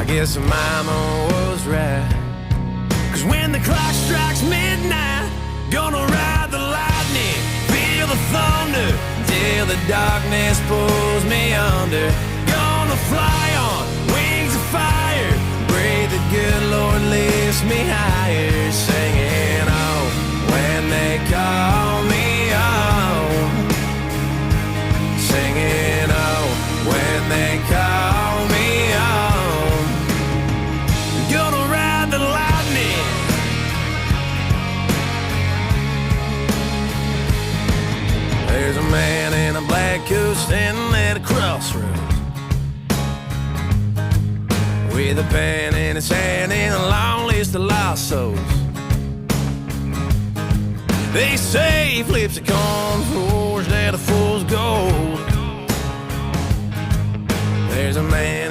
I guess mama was right. 'Cause when the clock strikes midnight, gonna ride the lightning, feel the thunder, till the darkness pulls me under. Gonna fly on wings of fire, pray the good Lord lifts me higher, singing oh, when they call me home. Singing oh, when they call me home. Gonna ride the lightning. There's a man in a black coat standing at a crossroads, with a pen in his hand and a long list of lost souls. They say he flips a coin forged out of fool's gold. There's a man